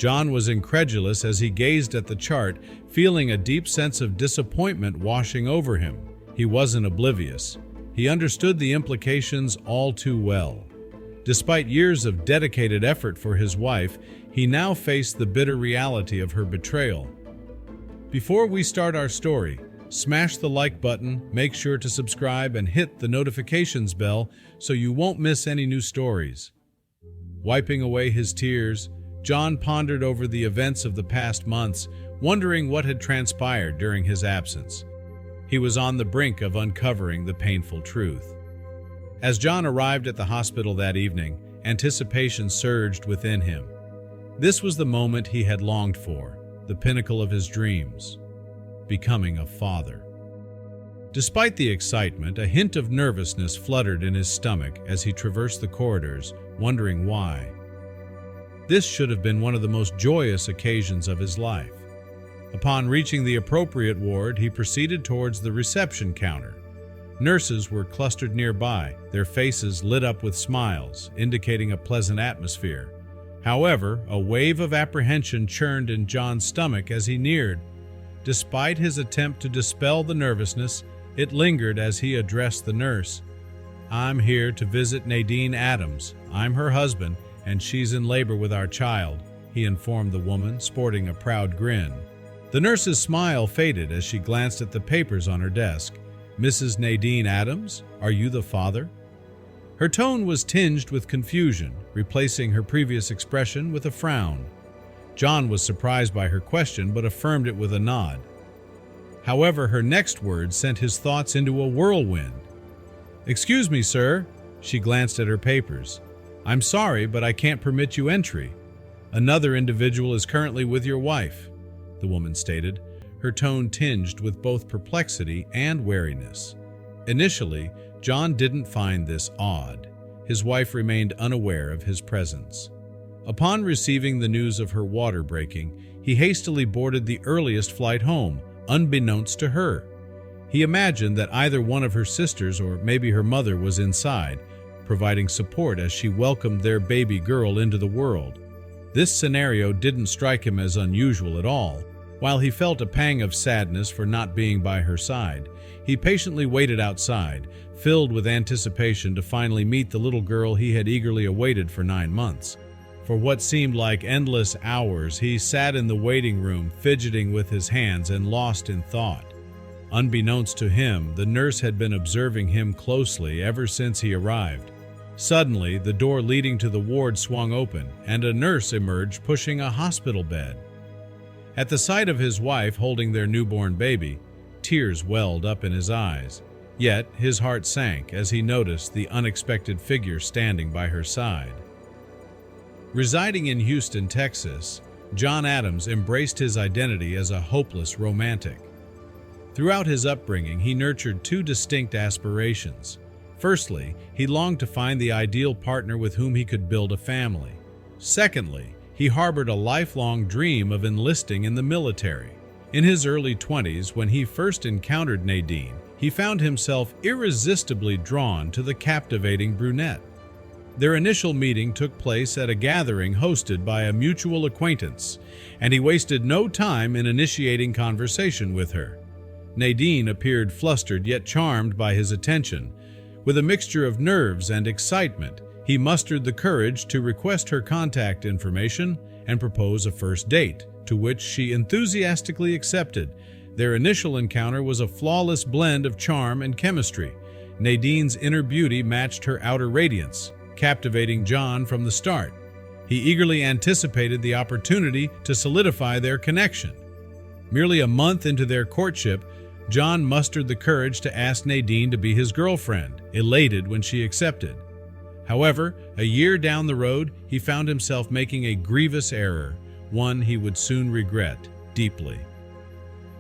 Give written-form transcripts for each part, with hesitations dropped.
John was incredulous as he gazed at the chart, feeling a deep sense of disappointment washing over him. He wasn't oblivious. He understood the implications all too well. Despite years of dedicated effort for his wife, he now faced the bitter reality of her betrayal. Before we start our story, smash the like button, make sure to subscribe, and hit the notifications bell so you won't miss any new stories. Wiping away his tears, John pondered over the events of the past months, wondering what had transpired during his absence. He was on the brink of uncovering the painful truth. As John arrived at the hospital that evening, anticipation surged within him. This was the moment he had longed for, the pinnacle of his dreams, becoming a father. Despite the excitement, a hint of nervousness fluttered in his stomach as he traversed the corridors, wondering why. This should have been one of the most joyous occasions of his life. Upon reaching the appropriate ward, he proceeded towards the reception counter. Nurses were clustered nearby, their faces lit up with smiles, indicating a pleasant atmosphere. However, a wave of apprehension churned in John's stomach as he neared. Despite his attempt to dispel the nervousness, it lingered as he addressed the nurse. "I'm here to visit Nadine Adams. I'm her husband, and she's in labor with our child," he informed the woman, sporting a proud grin. The nurse's smile faded as she glanced at the papers on her desk. "Mrs. Nadine Adams, are you the father?" Her tone was tinged with confusion, replacing her previous expression with a frown. John was surprised by her question but affirmed it with a nod. However, her next words sent his thoughts into a whirlwind. "Excuse me, sir." She glanced at her papers. "I'm sorry, but I can't permit you entry. Another individual is currently with your wife," the woman stated, her tone tinged with both perplexity and wariness. Initially, John didn't find this odd. His wife remained unaware of his presence. Upon receiving the news of her water breaking, he hastily boarded the earliest flight home, unbeknownst to her. He imagined that either one of her sisters or maybe her mother was inside, providing support as she welcomed their baby girl into the world. This scenario didn't strike him as unusual at all. While he felt a pang of sadness for not being by her side, he patiently waited outside, filled with anticipation to finally meet the little girl he had eagerly awaited for 9 months. For what seemed like endless hours, he sat in the waiting room, fidgeting with his hands and lost in thought. Unbeknownst to him, the nurse had been observing him closely ever since he arrived. Suddenly, the door leading to the ward swung open, and a nurse emerged pushing a hospital bed. At the sight of his wife holding their newborn baby, tears welled up in his eyes. Yet his heart sank as he noticed the unexpected figure standing by her side. Residing in Houston, Texas, John Adams embraced his identity as a hopeless romantic. Throughout his upbringing, he nurtured 2 distinct aspirations. Firstly, he longed to find the ideal partner with whom he could build a family. Secondly, he harbored a lifelong dream of enlisting in the military. In his early 20s, when he first encountered Nadine, he found himself irresistibly drawn to the captivating brunette. Their initial meeting took place at a gathering hosted by a mutual acquaintance, and he wasted no time in initiating conversation with her. Nadine appeared flustered yet charmed by his attention. With a mixture of nerves and excitement, he mustered the courage to request her contact information and propose a first date, to which she enthusiastically accepted. Their initial encounter was a flawless blend of charm and chemistry. Nadine's inner beauty matched her outer radiance, captivating John from the start. He eagerly anticipated the opportunity to solidify their connection. Merely a month into their courtship, John mustered the courage to ask Nadine to be his girlfriend, elated when she accepted. However, a year down the road, he found himself making a grievous error, one he would soon regret deeply.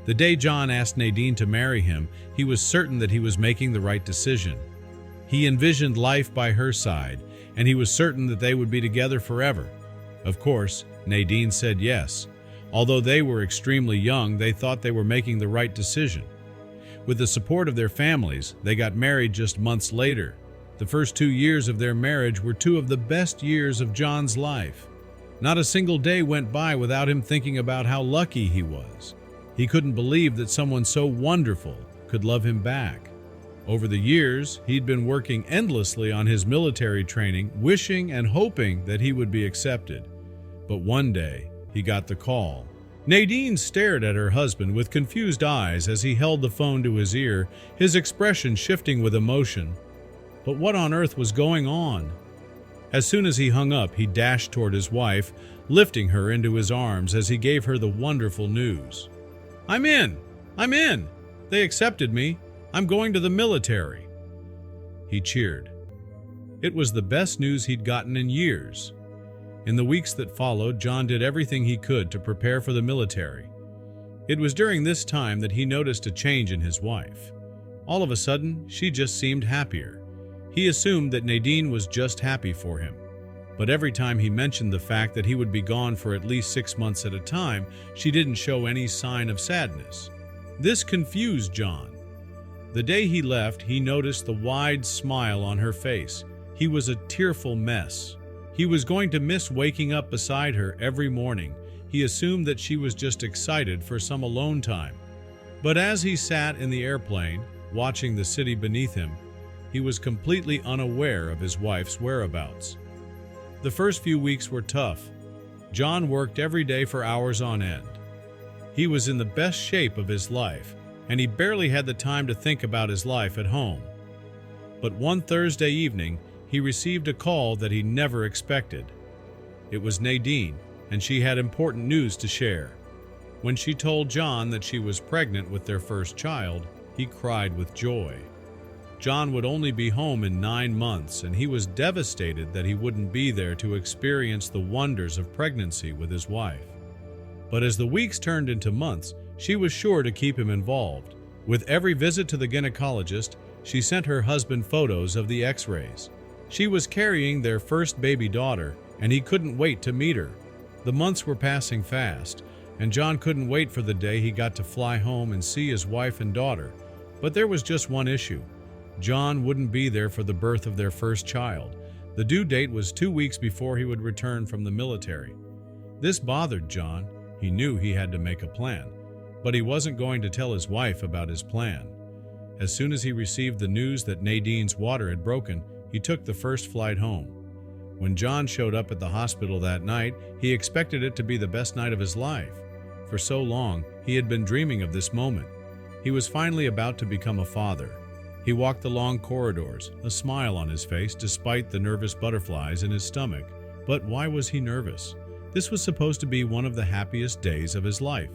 The day John asked Nadine to marry him, he was certain that he was making the right decision. He envisioned life by her side, and he was certain that they would be together forever. Of course, Nadine said yes. Although they were extremely young, they thought they were making the right decision. With the support of their families, they got married just months later. The first 2 years of their marriage were 2 of the best years of John's life. Not a single day went by without him thinking about how lucky he was. He couldn't believe that someone so wonderful could love him back. Over the years, he'd been working endlessly on his military training, wishing and hoping that he would be accepted. But one day, he got the call. Nadine stared at her husband with confused eyes as he held the phone to his ear, his expression shifting with emotion. But what on earth was going on? As soon as he hung up, he dashed toward his wife, lifting her into his arms as he gave her the wonderful news. I'm in! They accepted me! I'm going to the military!" He cheered. It was the best news he'd gotten in years. In the weeks that followed, John did everything he could to prepare for the military. It was during this time that he noticed a change in his wife. All of a sudden, she just seemed happier. He assumed that Nadine was just happy for him. But every time he mentioned the fact that he would be gone for at least 6 months at a time, she didn't show any sign of sadness. This confused John. The day he left, he noticed the wide smile on her face. He was a tearful mess. He was going to miss waking up beside her every morning. He assumed that she was just excited for some alone time. But as he sat in the airplane, watching the city beneath him, he was completely unaware of his wife's whereabouts. The first few weeks were tough. John worked every day for hours on end. He was in the best shape of his life, and he barely had the time to think about his life at home. But one Thursday evening, he received a call that he never expected. It was Nadine, and she had important news to share. When she told John that she was pregnant with their first child, he cried with joy. John would only be home in 9 months, and he was devastated that he wouldn't be there to experience the wonders of pregnancy with his wife. But as the weeks turned into months, she was sure to keep him involved. With every visit to the gynecologist, she sent her husband photos of the x-rays. She was carrying their first baby daughter, and he couldn't wait to meet her. The months were passing fast, and John couldn't wait for the day he got to fly home and see his wife and daughter. But there was just one issue. John wouldn't be there for the birth of their first child. The due date was 2 weeks before he would return from the military. This bothered John. He knew he had to make a plan, but he wasn't going to tell his wife about his plan. As soon as he received the news that Nadine's water had broken, he took the first flight home. When John showed up at the hospital that night, he expected it to be the best night of his life. For so long, he had been dreaming of this moment. He was finally about to become a father. He walked the long corridors, a smile on his face despite the nervous butterflies in his stomach. But why was he nervous? This was supposed to be one of the happiest days of his life.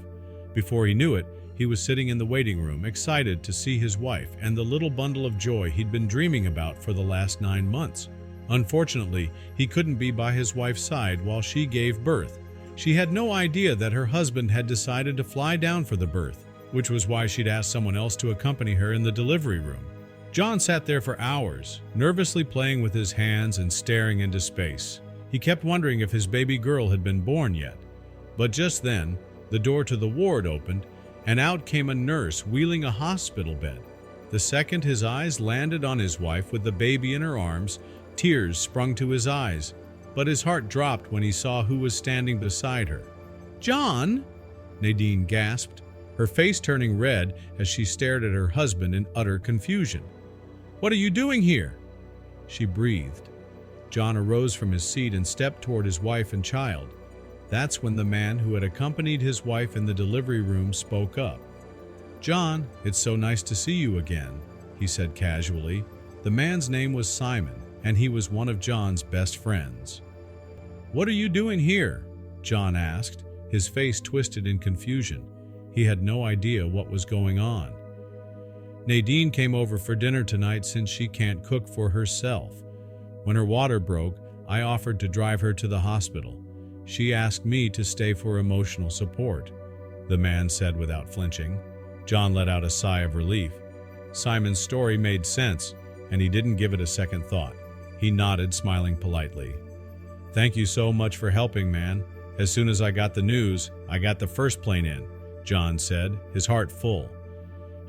Before he knew it, he was sitting in the waiting room, excited to see his wife and the little bundle of joy he'd been dreaming about for the last 9 months. Unfortunately, he couldn't be by his wife's side while she gave birth. She had no idea that her husband had decided to fly down for the birth, which was why she'd asked someone else to accompany her in the delivery room. John sat there for hours, nervously playing with his hands and staring into space. He kept wondering if his baby girl had been born yet. But just then, the door to the ward opened, and out came a nurse wheeling a hospital bed. The second his eyes landed on his wife with the baby in her arms, tears sprung to his eyes, but his heart dropped when he saw who was standing beside her. "John!" Nadine gasped, her face turning red as she stared at her husband in utter confusion. "What are you doing here?" She breathed. John arose from his seat and stepped toward his wife and child. That's when the man who had accompanied his wife in the delivery room spoke up. "John, it's so nice to see you again," he said casually. The man's name was Simon, and he was one of John's best friends. "What are you doing here?" John asked, his face twisted in confusion. He had no idea what was going on. "Nadine came over for dinner tonight since she can't cook for herself. When her water broke, I offered to drive her to the hospital. She asked me to stay for emotional support," the man said without flinching. John let out a sigh of relief. Simon's story made sense, and he didn't give it a second thought. He nodded, smiling politely. "Thank you so much for helping, man. As soon as I got the news, I got the first plane in," John said, his heart full.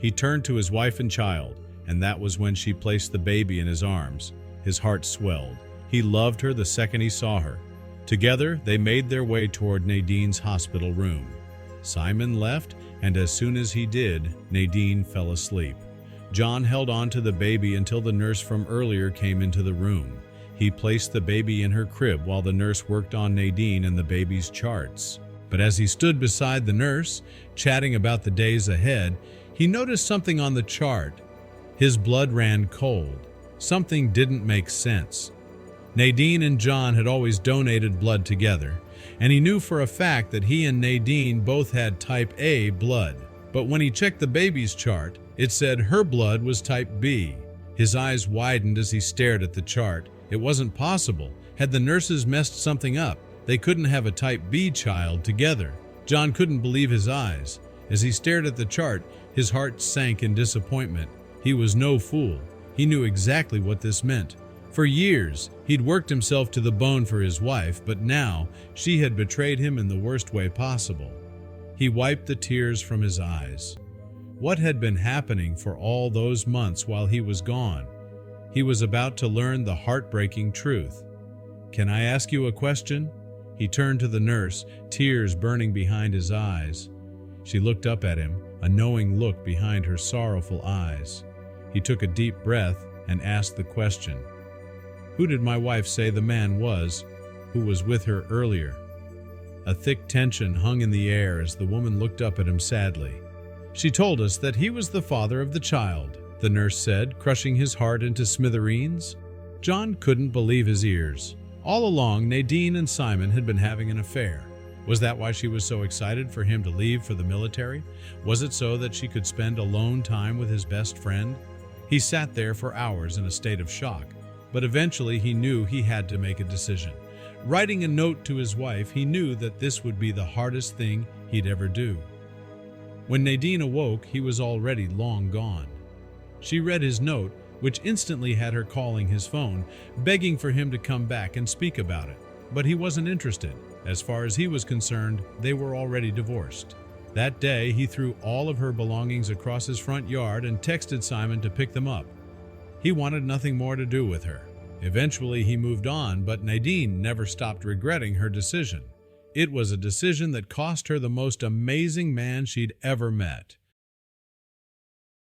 He turned to his wife and child, and that was when she placed the baby in his arms. His heart swelled. He loved her the second he saw her. Together, they made their way toward Nadine's hospital room. Simon left, and as soon as he did, Nadine fell asleep. John held on to the baby until the nurse from earlier came into the room. He placed the baby in her crib while the nurse worked on Nadine and the baby's charts. But as he stood beside the nurse, chatting about the days ahead, he noticed something on the chart. His blood ran cold. Something didn't make sense. Nadine and John had always donated blood together, and he knew for a fact that he and Nadine both had type A blood. But when he checked the baby's chart, it said her blood was type B. His eyes widened as he stared at the chart. It wasn't possible. Had the nurses messed something up? They couldn't have a type B child together. John couldn't believe his eyes. As he stared at the chart, his heart sank in disappointment. He was no fool. He knew exactly what this meant. For years, he'd worked himself to the bone for his wife, but now she had betrayed him in the worst way possible. He wiped the tears from his eyes. What had been happening for all those months while he was gone? He was about to learn the heartbreaking truth. "Can I ask you a question?" He turned to the nurse, tears burning behind his eyes. She looked up at him, a knowing look behind her sorrowful eyes. He took a deep breath and asked the question. "Who did my wife say the man was who was with her earlier?" A thick tension hung in the air as the woman looked up at him sadly. "She told us that he was the father of the child," the nurse said, crushing his heart into smithereens. John couldn't believe his ears. All along, Nadine and Simon had been having an affair. Was that why she was so excited for him to leave for the military? Was it so that she could spend alone time with his best friend? He sat there for hours in a state of shock, but eventually he knew he had to make a decision. Writing a note to his wife, he knew that this would be the hardest thing he'd ever do. When Nadine awoke, he was already long gone. She read his note, which instantly had her calling his phone, begging for him to come back and speak about it. But he wasn't interested. As far as he was concerned, they were already divorced. That day, he threw all of her belongings across his front yard and texted Simon to pick them up. He wanted nothing more to do with her. Eventually, he moved on, but Nadine never stopped regretting her decision. It was a decision that cost her the most amazing man she'd ever met.